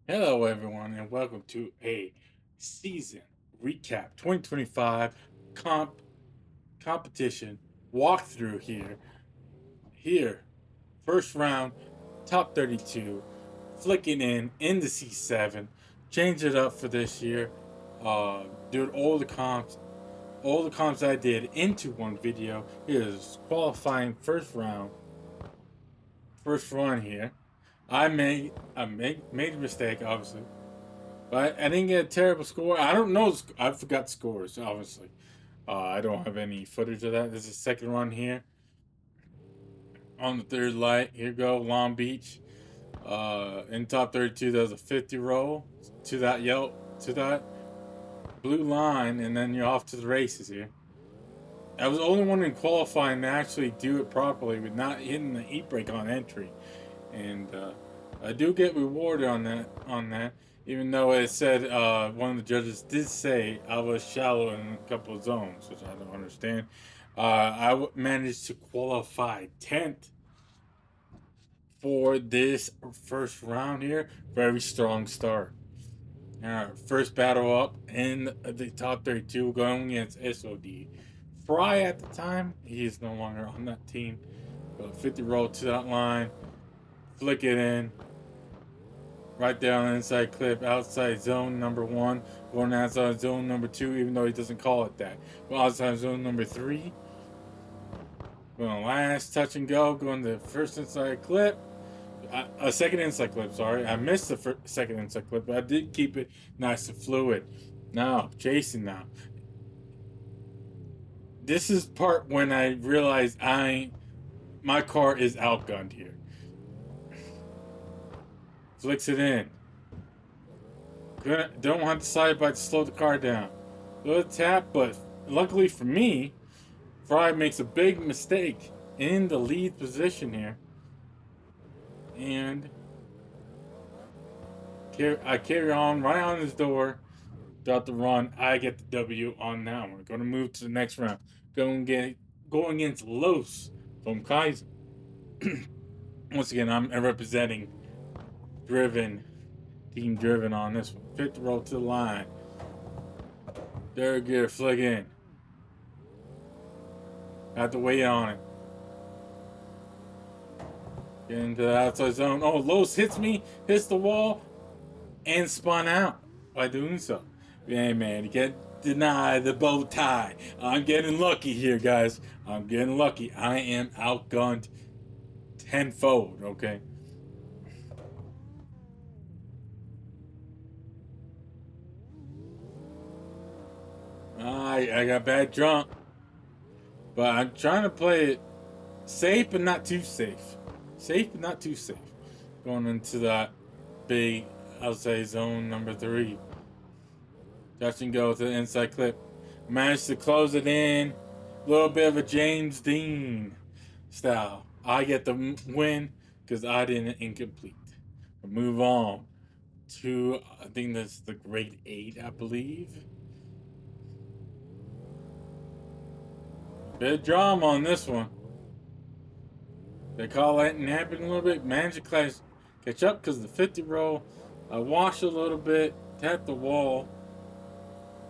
Hello, everyone, and welcome to a season recap 2025 comp competition walkthrough here. First round, top 32, flicking in the C7, change it up for this year. Doing all the comps I did into one video. Here's qualifying first run here. I made a mistake, obviously. But I didn't get a terrible score. I don't know. I forgot scores, obviously. I don't have any footage of that. This is the second run here on the third light. Here go Long Beach. In top 32, there's a 50 roll to that blue line, and then you're off to the races here. I was the only one in qualifying to actually do it properly with not hitting the heat brake on entry, and I do get rewarded on that. Even though it said one of the judges did say I was shallow in a couple of zones, which I don't understand. Managed to qualify 10th for this first round here. Very strong start. First battle up in the top 32 going against SOD. Fry at the time, he is no longer on that team. 50 roll to that line, flick it in, right there on the inside clip, outside zone number 1, going outside zone number 2, even though he doesn't call it that. Well, outside zone number 3, going last touch and go, going to the first inside clip, a second inside clip, sorry. I missed the second inside clip, but I did keep it nice and fluid. Now, chasing now. This is part when I realized my car is outgunned here. Flicks it in. Don't want to side by to slow the car down. Little tap, but luckily for me, Fry makes a big mistake in the lead position here. And I carry on right on his door throughout the run. I get the W on that one. We're going to move to the next round. Going against Los from Kaizen. Once again, I'm representing Team Driven on this one. Fifth row to the line. Third gear, flick in. Have to wait on it. Get into the outside zone. Oh, Los hits the wall, and spun out by doing so. Hey, man, you can't deny the bow tie. I'm getting lucky here, guys. I'm getting lucky. I am outgunned tenfold, okay? I got bad drunk, but I'm trying to play it safe but not too safe. Safe but not too safe. Going into that big, I'll say, zone number 3. Touch and go to the inside clip. Managed to close it in. A little bit of a James Dean style. I get the win because I didn't incomplete. Move on to, I think that's the grade 8, I believe. Bit of drama on this one. They call that napping a little bit. Managed to catch up because the 50 roll. I washed a little bit, tapped the wall.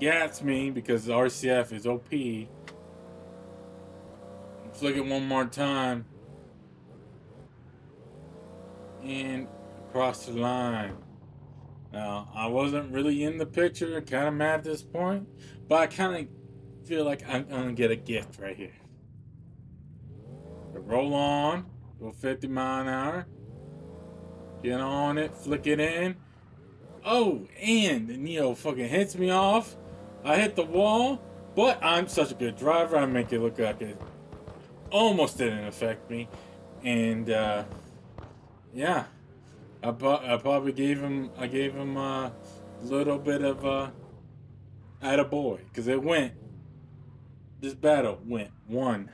Gats me because the RCF is OP. Flick it one more time. And across the line. Now, I wasn't really in the picture, kind of mad at this point, but I kind of feel like I'm going to get a gift right here. Roll on, go 50 mile an hour, get on it, flick it in. Oh, and Neo fucking hits me off. I hit the wall, but I'm such a good driver, I make it look like it almost didn't affect me. And, yeah. I probably gave him a little bit of attaboy because this battle went one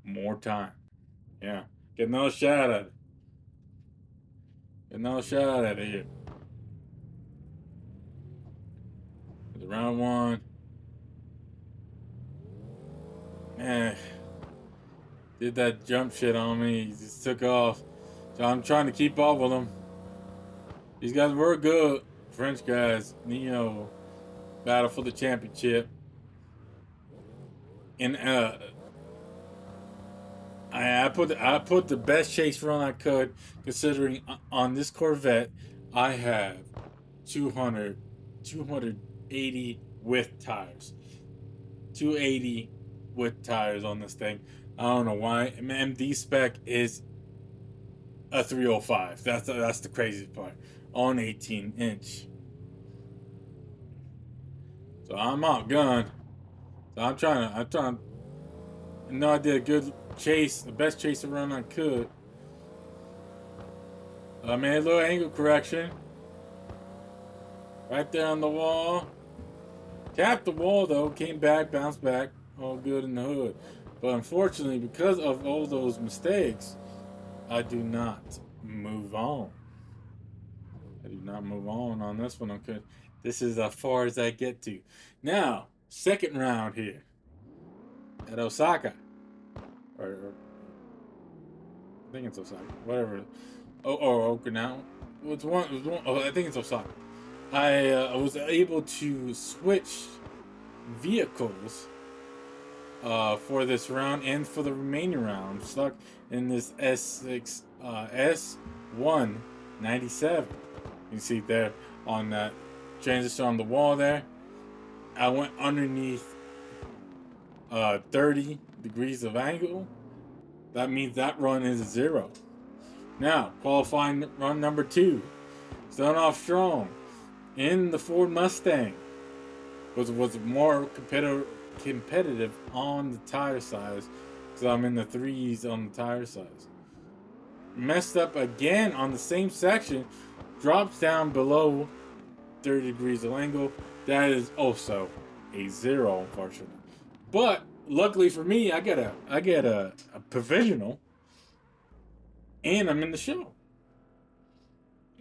more time. Yeah, get another shot at it. Get another shot at it here. The round 1. Eh, did that jump shit on me. He just took off. So I'm trying to keep up with him. These guys were good. French guys, battle for the championship. And I put the best chase run I could, considering on this Corvette I have 200, 280 with tires, 280 with tires on this thing. I don't know why. MD spec is a 305. That's the crazy part on 18-inch. So I'm outgunned. So I'm trying. I know I did a good chase, the best chase run I could. I made a little angle correction. Right there on the wall. Tapped the wall though, came back, bounced back, all good in the hood. But unfortunately, because of all those mistakes, I do not move on. I do not move on this one. Okay, this is as far as I get to. Now, second round here at Osaka, or I think it's Osaka, whatever. Or Okinawa. It's one. It was one. Oh, I think it's Osaka. I was able to switch vehicles for this round and for the remaining round. Stuck in this S6 S197. You see there on that transition on the wall there. I went underneath 30 degrees of angle. That means that run is a 0. Now, qualifying run number 2. Starting off strong in the Ford Mustang. Was more competitive on the tire size, because I'm in the 3s on the tire size. Messed up again on the same section, drops down below 30 degrees of angle. That is also a 0, unfortunately. But luckily for me, I get a provisional, and I'm in the show.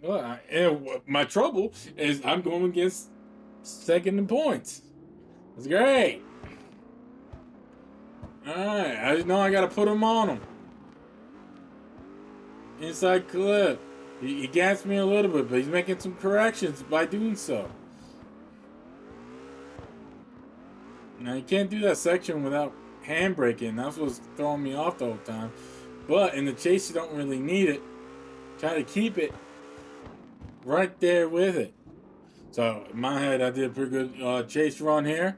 Well, and my trouble is I'm going against second in points. It's great. Alright, I know I gotta put him on him. Inside clip. He gassed me a little bit, but he's making some corrections by doing so. Now, you can't do that section without handbraking. That's what's throwing me off the whole time. But in the chase, you don't really need it. Try to keep it right there with it. So, in my head, I did a pretty good chase run here.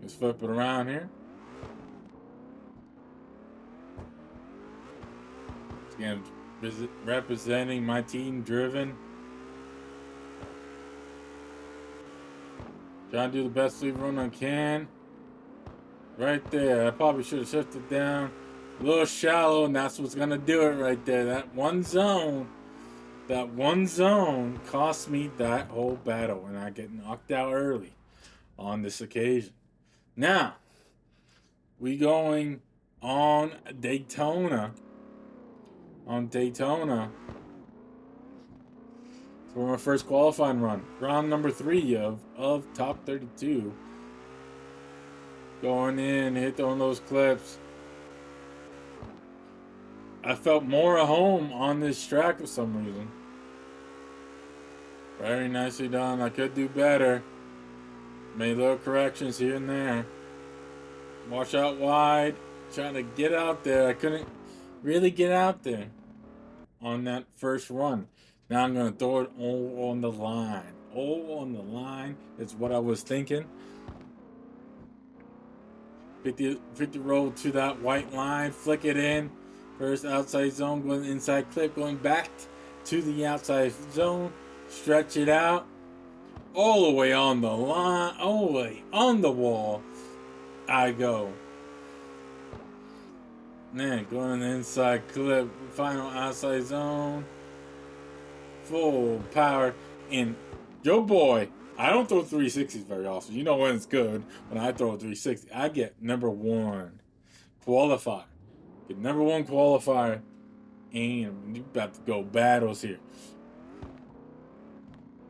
Let's flip it around here. Again, representing my team, driven. Trying to do the best lead run I can. Right there. I probably should have shifted down a little shallow, and that's what's going to do it right there. That one zone cost me that whole battle, and I get knocked out early on this occasion. Now, we going on Daytona. For my first qualifying run. Round number 3 of top 32. Going in, hit on those clips. I felt more at home on this track for some reason. Very nicely done. I could do better. Made little corrections here and there. Watch out wide. Trying to get out there. I couldn't really get out there on that first run. Now I'm going to throw it all on the line. All on the line is what I was thinking. 50 roll to that white line. Flick it in. First outside zone, going inside clip, going back to the outside zone. Stretch it out. All the way on the line. All the way on the wall. I go. Man, going the inside clip. Final outside zone. Full power. And yo boy, I don't throw 360s very often. You know when it's good when I throw a 360. I get number 1 qualifier. Get number 1 qualifier. And you about to go battles here.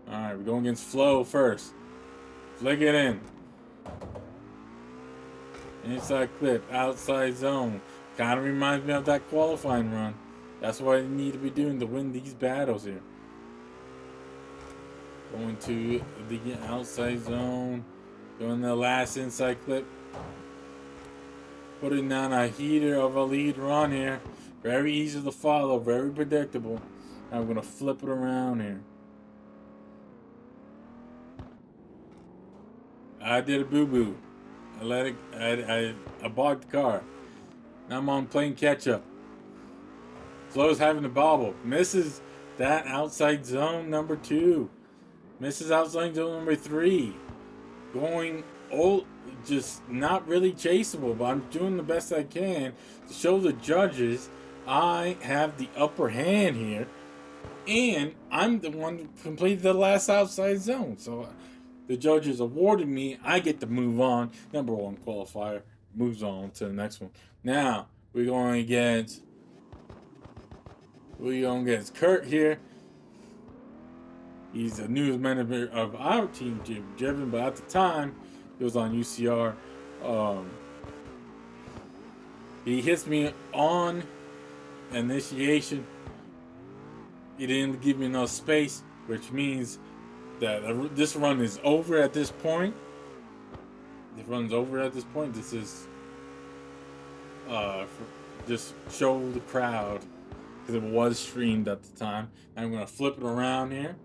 Alright, we're going against Flo first. Flick it in. Inside clip, outside zone. Kind of reminds me of that qualifying run. That's what I need to be doing to win these battles here. Going to the outside zone. Doing the last inside clip. Putting down a heater of a lead run here. Very easy to follow. Very predictable. I'm going to flip it around here. I did a boo-boo. I let it. I bogged the car. Now I'm on playing catch up. Slows having the bobble. Misses that outside zone number 2. Misses outside zone number 3. Going old, just not really chaseable, but I'm doing the best I can to show the judges I have the upper hand here, and I'm the one who completed the last outside zone. So the judges awarded me. I get to move on. Number 1 qualifier moves on to the next one. Now we're going against Kurt here. He's the newest member of our team, Jim Jevin, but at the time he was on UCR. He hits me on initiation. He didn't give me enough space, which means that this run is over at this point. The run's over at this point. This is just show the crowd because it was streamed at the time. I'm gonna flip it around here.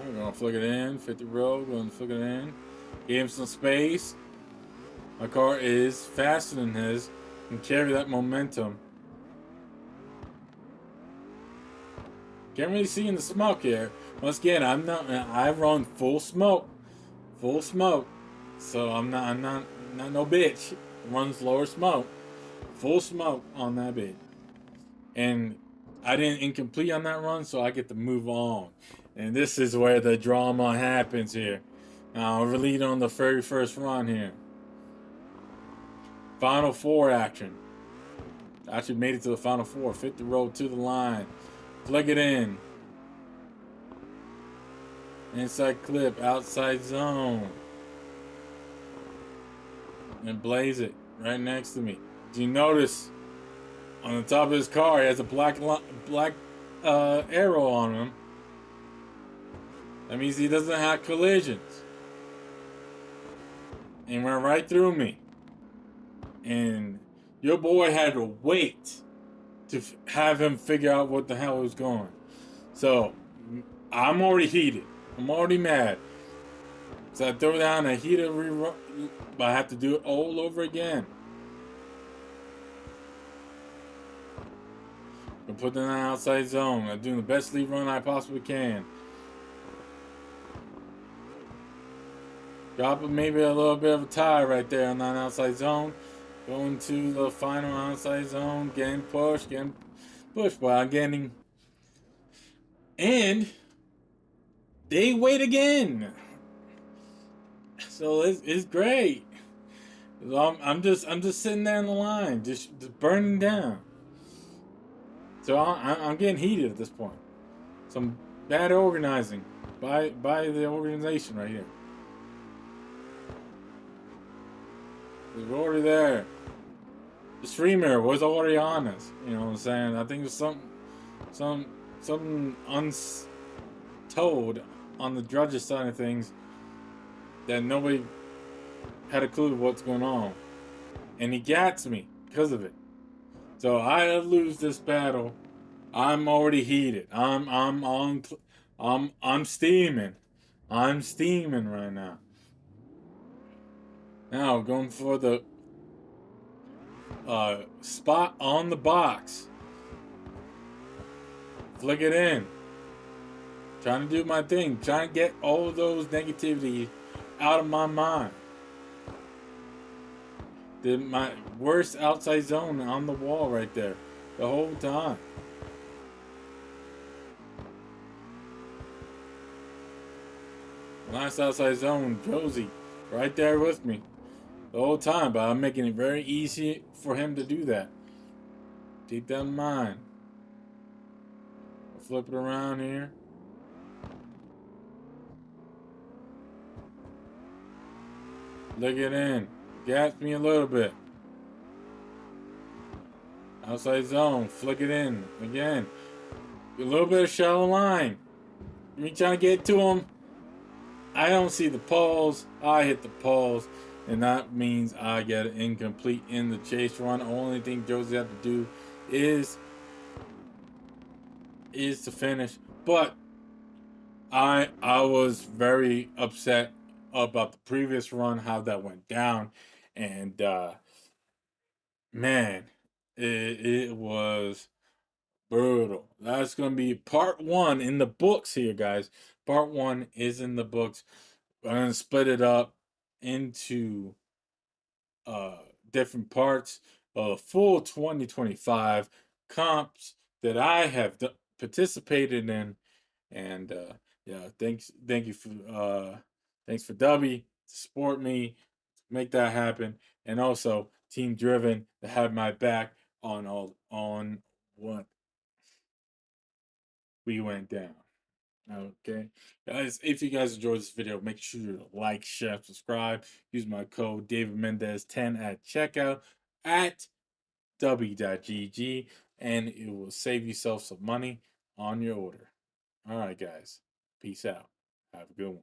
I'm gonna flick it in, 50 row, gonna flick it in. Gave him some space. My car is faster than his and carry that momentum. Can't really see in the smoke here. Once again, I run full smoke. So I'm not no bitch. Runs lower smoke. Full smoke on that bit. And I didn't incomplete on that run, so I get to move on. And this is where the drama happens here. Now we're leading on the very first run here. Final 4 action. Actually made it to the final 4. 50 row to the line. Flick it in. Inside clip, outside zone. And blaze it right next to me. Do you notice on the top of his car he has a black arrow on him? That means he doesn't have collisions. And went right through me. And your boy had to wait to have him figure out what the hell was going. So I'm already heated. I'm already mad. So I throw down a heated rerun, but I have to do it all over again. I'm putting in an outside zone. I'm doing the best lead run I possibly can. Dropping maybe a little bit of a tie right there on that outside zone. Going to the final outside zone. Getting pushed, but I'm getting... And they wait again. So it's great. I'm just sitting there in the line, just burning down. So I'm getting heated at this point. Some bad organizing by the organization right here. We're already there. The streamer was already on us. You know what I'm saying? I think there's something untold on the judges side of things that nobody had a clue what's going on, and he gets me because of it. So I lose this battle. I'm already heated. I'm steaming. I'm steaming right now. Now going for the spot on the box. Flick it in. Trying to do my thing. Trying to get all those negativity out of my mind. Did my worst outside zone on the wall right there the whole time. Last outside zone, Josie, right there with me the whole time, but I'm making it very easy for him to do that. Keep that in mind. I'll flip it around here. Flick it in. Gas me a little bit. Outside zone. Flick it in. Again. A little bit of shallow line. Me trying to get to him. I don't see the poles. I hit the poles. And that means I get an incomplete in the chase run. Only thing Josie had to do is to finish. But I was very upset about the previous run, how that went down. And man, it was brutal. That's gonna be part one in the books here, guys. Part one is in the books. I'm gonna split it up into uh different parts of full 2025 comps that I have participated in. And yeah, thank you for thanks for Dubby to support me, make that happen, and also Team Driven to have my back on what we went down. Okay, guys, if you guys enjoyed this video, make sure to like, share, subscribe. Use my code David Mendez 10 at checkout at w.gg, and it will save yourself some money on your order. All right, guys, peace out. Have a good one.